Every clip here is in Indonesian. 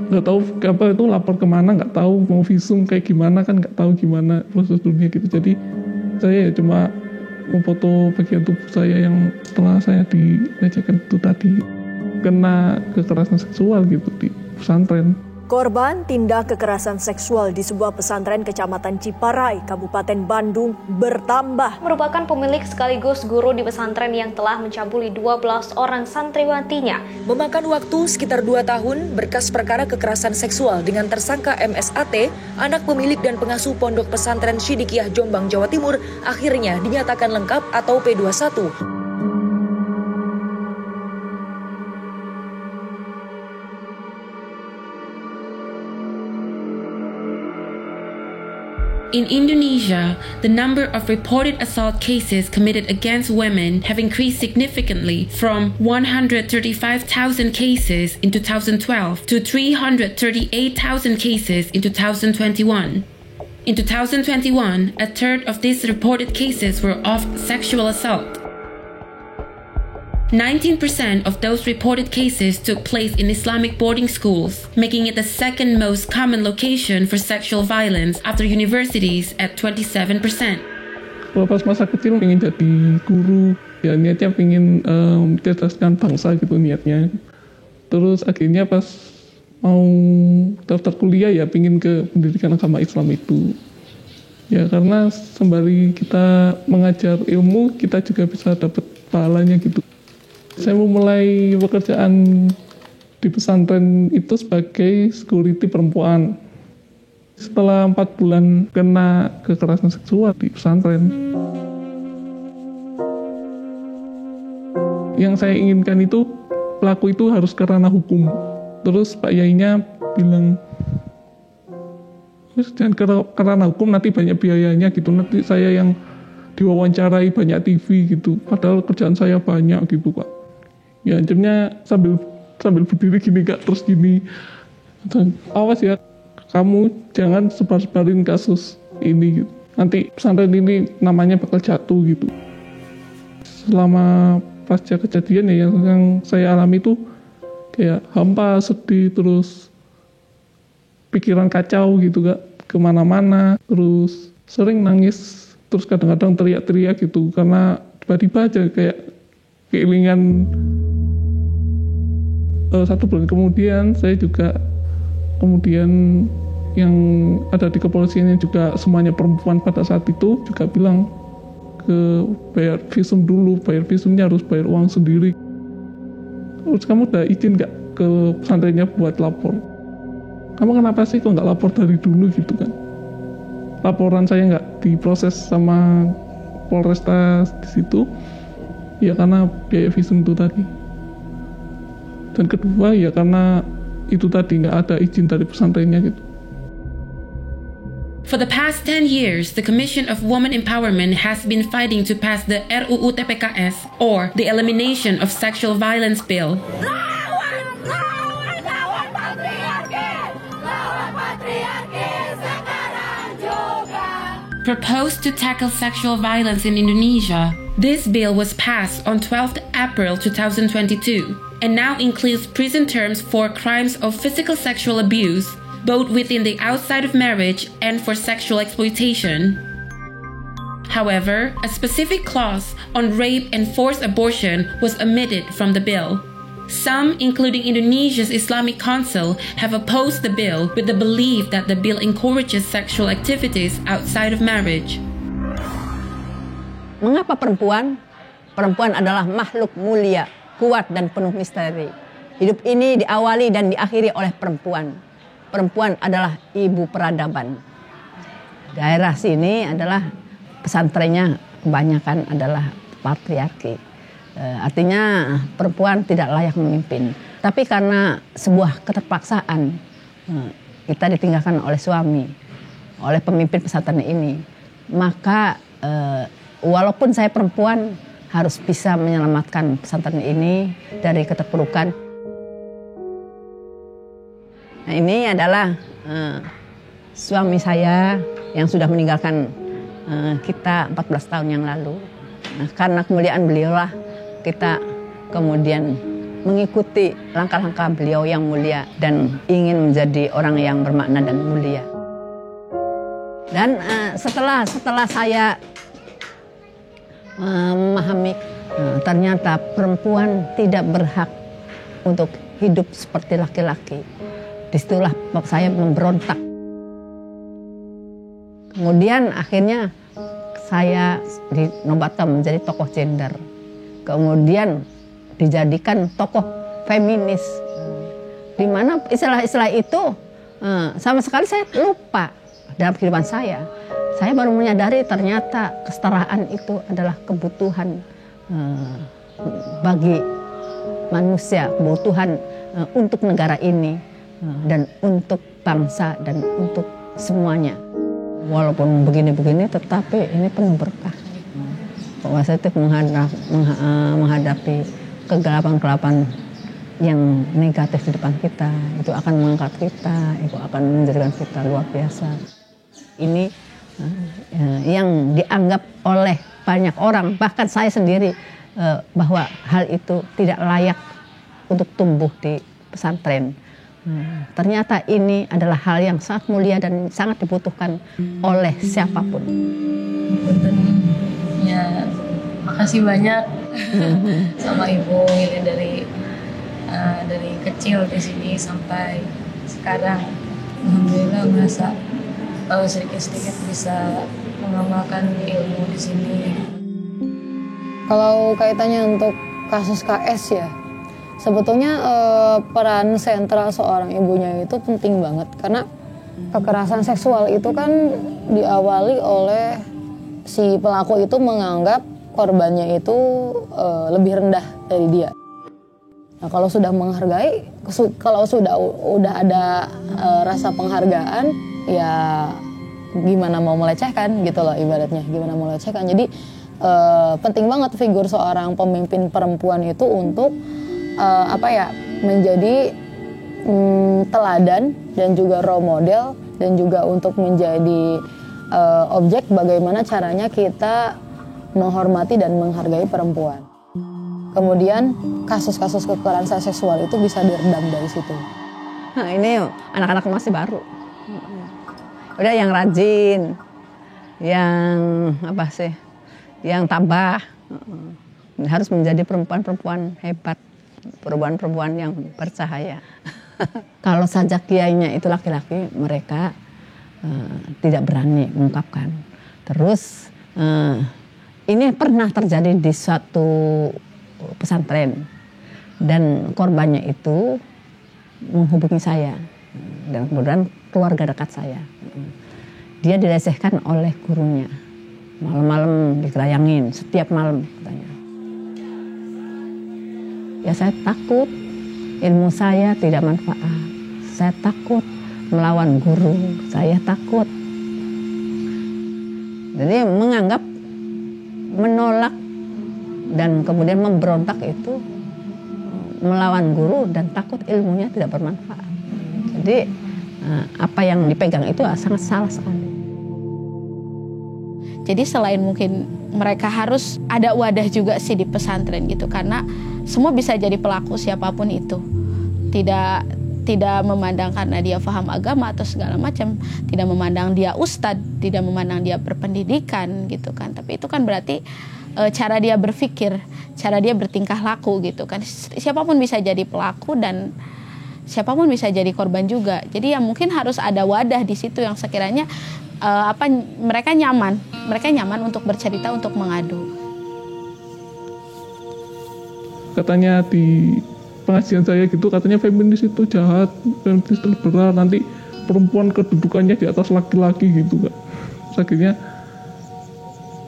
Nggak tahu apa itu lapor kemana, nggak tahu mau visum kayak gimana kan, nggak tahu gimana prosedurnya gitu. Jadi saya ya cuma memfoto bagian tubuh saya yang setelah saya dilecehkan itu tadi, kena kekerasan seksual gitu di pesantren. Korban tindak kekerasan seksual di sebuah pesantren Kecamatan Ciparai, Kabupaten Bandung bertambah. Merupakan pemilik sekaligus guru di pesantren yang telah mencabuli 12 orang santriwatinya. Memakan waktu sekitar 2 tahun, berkas perkara kekerasan seksual dengan tersangka MSAT, anak pemilik dan pengasuh pondok pesantren Sidikiyah Jombang, Jawa Timur, akhirnya dinyatakan lengkap atau P21. In Indonesia, the number of reported assault cases committed against women have increased significantly from 135,000 cases in 2012 to 338,000 cases in 2021. In 2021, a third of these reported cases were of sexual assault. 19% of those reported cases took place in Islamic boarding schools, making it the second most common location for sexual violence after universities at 27%. Pas masa kecil pengen jadi guru, ya niatnya pengen mencerdaskan bangsa gitu niatnya. Terus akhirnya pas mau daftar kuliah ya pengen ke pendidikan agama Islam itu. Ya karena sembari kita mengajar ilmu, kita juga bisa dapat pahalanya gitu. Saya memulai pekerjaan di pesantren itu sebagai security perempuan. Setelah 4 bulan kena kekerasan seksual di pesantren. Yang saya inginkan itu, pelaku itu harus ke ranah hukum. Terus Pak Yainya bilang, jangan ke ranah hukum, nanti banyak biayanya gitu. Nanti saya yang diwawancarai banyak TV gitu. Padahal kerjaan saya banyak gitu Pak. Ya akhirnya sambil berdiri gini Kak, terus gini, awas ya kamu jangan sebar-sebarin kasus ini gitu. Nanti pesantren ini namanya bakal jatuh gitu. Selama pasca kejadian ya yang saya alami itu kayak hampa, sedih, terus pikiran kacau gitu Kak, kemana-mana, terus sering nangis, terus kadang-kadang teriak-teriak gitu karena tiba-tiba aja kayak keilingan. 1 bulan kemudian saya juga kemudian yang ada di kepolisian yang juga semuanya perempuan pada saat itu juga bilang ke bayar visum dulu, bayar visumnya harus bayar uang sendiri. Terus kamu udah izin nggak ke pesantrennya buat lapor? Kamu kenapa sih kok nggak lapor dari dulu gitu kan? Laporan saya nggak diproses sama Polresta di situ, ya karena biaya visum itu tadi. Dan kedua ya karena itu tadi nggak ada izin dari pesantrennya gitu. For the past 10 years, the Commission of Women Empowerment has been fighting to pass the RUU TPKS, or the Elimination of Sexual Violence Bill. Proposed to tackle sexual violence in Indonesia, this bill was passed on 12th April 2022 and now includes prison terms for crimes of physical sexual abuse, both within the outside of marriage and for sexual exploitation. However, a specific clause on rape and forced abortion was omitted from the bill. Some, including Indonesia's Islamic Council, have opposed the bill with the belief that the bill encourages sexual activities outside of marriage. Mengapa perempuan? Perempuan adalah makhluk mulia, kuat dan penuh misteri. Hidup ini diawali dan diakhiri oleh perempuan. Perempuan adalah ibu peradaban. Daerah sini adalah pesantrennya kebanyakan adalah patriarki. Artinya perempuan tidak layak memimpin. Tapi karena sebuah keterpaksaan, kita ditinggalkan oleh suami, oleh pemimpin pesantren ini. Maka walaupun saya perempuan, harus bisa menyelamatkan pesantren ini dari keterpurukan. Nah, ini adalah suami saya yang sudah meninggalkan kita 14 tahun yang lalu. Nah, karena kemuliaan beliaulah kita kemudian mengikuti langkah-langkah beliau yang mulia dan ingin menjadi orang yang bermakna dan mulia. Dan setelah saya memahami ternyata perempuan tidak berhak untuk hidup seperti laki-laki, disitulah saya memberontak. Kemudian akhirnya saya dinobatkan menjadi tokoh gender. Kemudian dijadikan tokoh feminis. Di mana istilah-istilah itu sama sekali saya lupa dalam kehidupan saya. Saya baru menyadari ternyata kesetaraan itu adalah kebutuhan bagi manusia, kebutuhan untuk negara ini dan untuk bangsa dan untuk semuanya. Walaupun begini-begini, tetapi ini penuh berkah. Bahwa saya itu menghadapi kegelapan-kegelapan yang negatif di depan kita, itu akan mengangkat kita, itu akan menjadikan kita luar biasa. Ini yang dianggap oleh banyak orang, bahkan saya sendiri, bahwa hal itu tidak layak untuk tumbuh di pesantren. Ternyata ini adalah hal yang sangat mulia dan sangat dibutuhkan oleh siapapun. Ya, makasih banyak sama Ibu ini dari kecil di sini sampai sekarang. Alhamdulillah merasa sedikit-sedikit bisa mengamalkan ilmu di sini. Kalau kaitannya untuk kasus KS ya, sebetulnya peran sentral seorang ibunya itu penting banget, karena kekerasan seksual itu kan diawali oleh si pelaku itu menganggap korbannya itu lebih rendah dari dia. Nah, kalau sudah menghargai, kalau udah ada rasa penghargaan, ya gimana mau melecehkan gitu loh ibaratnya, gimana mau melecehkan. Jadi penting banget figur seorang pemimpin perempuan itu untuk menjadi teladan dan juga role model, dan juga untuk menjadi objek bagaimana caranya kita menghormati dan menghargai perempuan. Kemudian kasus-kasus kekerasan seksual itu bisa diredam dari situ. Nah, ini anak-anak masih baru. Udah yang rajin, yang yang tabah, harus menjadi perempuan-perempuan hebat, perempuan-perempuan yang bercahaya. Kalau saja kiainya itu laki-laki, mereka tidak berani mengungkapkan. Terus ini pernah terjadi di suatu pesantren, dan korbannya itu menghubungi saya, dan kemudian keluarga dekat saya. Dia dilecehkan oleh gurunya, malam-malam digerayangin, setiap malam katanya. Ya saya takut, ilmu saya tidak manfaat, saya takut melawan guru, saya takut. Jadi menganggap, menolak, dan kemudian memberontak itu melawan guru dan takut ilmunya tidak bermanfaat. Jadi apa yang dipegang itu sangat salah sekali. Jadi selain mungkin mereka harus ada wadah juga sih di pesantren gitu, karena semua bisa jadi pelaku siapapun itu. Tidak memandang karena dia paham agama atau segala macam, tidak memandang dia ustadz, tidak memandang dia berpendidikan gitu kan. Tapi itu kan berarti cara dia berpikir, cara dia bertingkah laku gitu kan. Siapapun bisa jadi pelaku dan siapapun bisa jadi korban juga. Jadi ya mungkin harus ada wadah di situ yang sekiranya mereka nyaman untuk bercerita, untuk mengadu. Katanya di pengajian saya gitu, katanya feminis itu jahat, feminis itu liberal, nanti perempuan kedudukannya di atas laki-laki gitu Kak. Terus akhirnya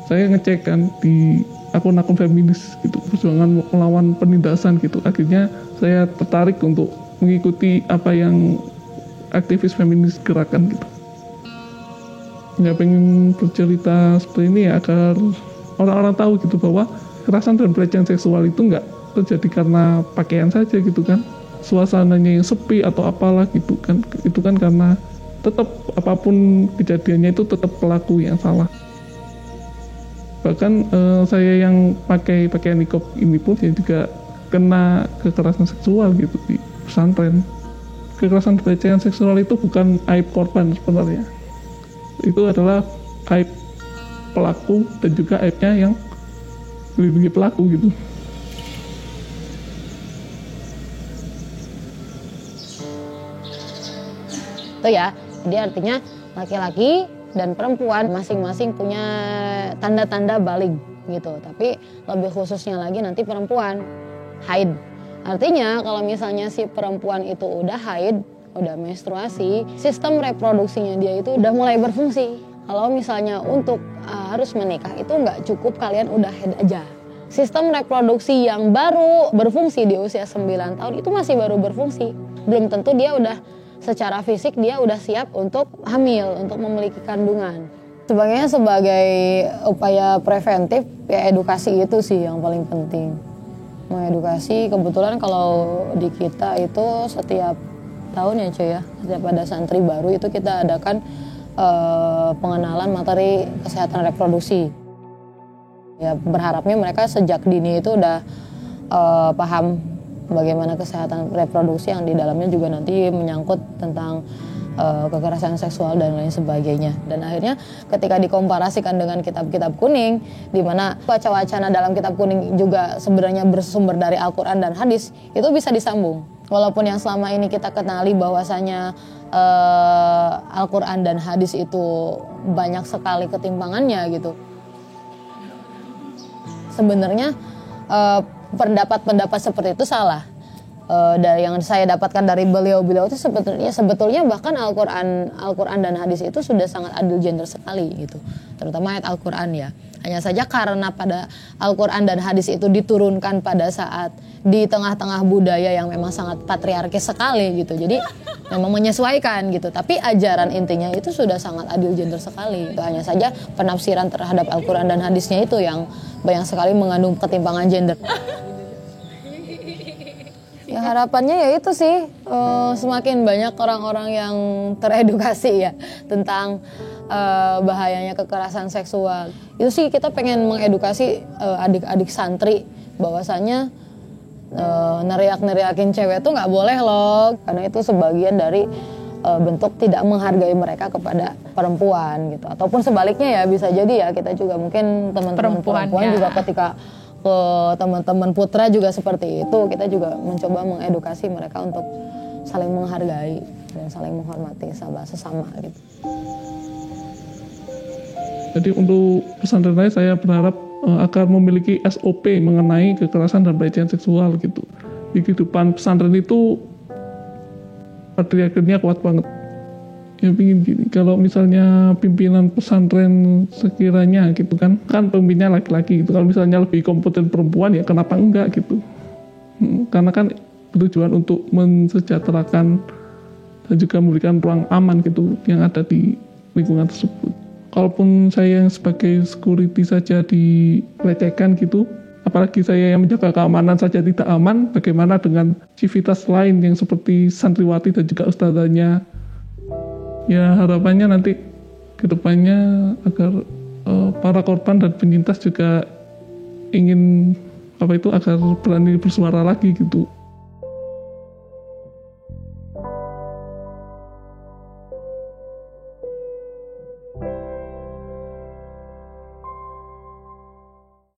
saya ngecek kan di akun-akun feminis gitu, perjuangan melawan penindasan gitu. Akhirnya saya tertarik untuk mengikuti apa yang aktivis feminis gerakan gitu. Nggak pengen bercerita seperti ini ya, agar orang-orang tahu gitu bahwa kekerasan dan pelecehan seksual itu nggak terjadi karena pakaian saja gitu kan, suasananya yang sepi atau apalah gitu kan. Itu kan karena tetap apapun kejadiannya itu tetap pelaku yang salah. Bahkan saya yang pakai pakaian niqab ini pun saya juga kena kekerasan seksual gitu di pesantren. Kekerasan pelecehan seksual itu bukan aib korban sebenarnya. Itu adalah aib pelaku dan juga aibnya yang melindungi pelaku gitu. Itu ya, jadi artinya laki-laki dan perempuan masing-masing punya tanda-tanda balig gitu. Tapi lebih khususnya lagi nanti perempuan haid. Artinya kalau misalnya si perempuan itu udah haid, udah menstruasi, sistem reproduksinya dia itu udah mulai berfungsi. Kalau misalnya untuk harus menikah itu nggak cukup kalian udah haid aja. Sistem reproduksi yang baru berfungsi di usia 9 tahun itu masih baru berfungsi. Belum tentu dia udah secara fisik dia udah siap untuk hamil, untuk memiliki kandungan. Sebenarnya sebagai upaya preventif ya edukasi itu sih yang paling penting. Mengedukasi, kebetulan kalau di kita itu setiap tahun ya cuy ya, setiap ada santri baru itu kita adakan pengenalan materi kesehatan reproduksi. Ya berharapnya mereka sejak dini itu udah paham bagaimana kesehatan reproduksi yang di dalamnya juga nanti menyangkut tentang kekerasan seksual dan lain sebagainya. Dan akhirnya ketika dikomparasikan dengan kitab-kitab kuning, di mana wacana dalam kitab kuning juga sebenarnya bersumber dari Al-Quran dan hadis, itu bisa disambung. Walaupun yang selama ini kita kenali bahwasanya Al-Quran dan hadis itu banyak sekali ketimpangannya gitu. Sebenarnya pendapat-pendapat seperti itu salah. Dari yang saya dapatkan dari beliau-beliau itu sebetulnya bahkan Al-Quran dan hadis itu sudah sangat adil gender sekali gitu, terutama ayat Al-Quran ya. Hanya saja karena pada Al-Quran dan hadis itu diturunkan pada saat di tengah-tengah budaya yang memang sangat patriarkis sekali gitu, jadi memang menyesuaikan gitu. Tapi ajaran intinya itu sudah sangat adil gender sekali. Hanya saja penafsiran terhadap Al-Quran dan hadisnya itu yang banyak sekali mengandung ketimpangan gender. Ya harapannya ya itu sih semakin banyak orang-orang yang teredukasi ya tentang bahayanya kekerasan seksual. Itu sih kita pengen mengedukasi adik-adik santri bahwasanya neriak-neriakin cewek tuh nggak boleh loh, karena itu sebagian dari bentuk tidak menghargai mereka kepada perempuan gitu. Ataupun sebaliknya ya bisa jadi ya kita juga mungkin teman-teman perempuan juga ketika ke teman-teman putra juga seperti itu, kita juga mencoba mengedukasi mereka untuk saling menghargai dan saling menghormati sesama gitu. Jadi untuk pesantren saya berharap agar memiliki SOP mengenai kekerasan dan pelecehan seksual gitu. Di kehidupan pesantren itu patriarkinya kuat banget. Ya pingin gini, kalau misalnya pimpinan pesantren sekiranya gitu kan pemimpinnya laki-laki gitu, kalau misalnya lebih kompeten perempuan ya kenapa enggak gitu. Karena kan tujuan untuk mensejahterakan dan juga memberikan ruang aman gitu yang ada di lingkungan tersebut. Kalaupun saya yang sebagai security saja dilecehkan gitu, apalagi saya yang menjaga keamanan saja tidak aman, bagaimana dengan civitas lain yang seperti santriwati dan juga ustadzanya. Ya harapannya nanti ke depannya agar para korban dan penyintas juga ingin agar berani bersuara lagi gitu.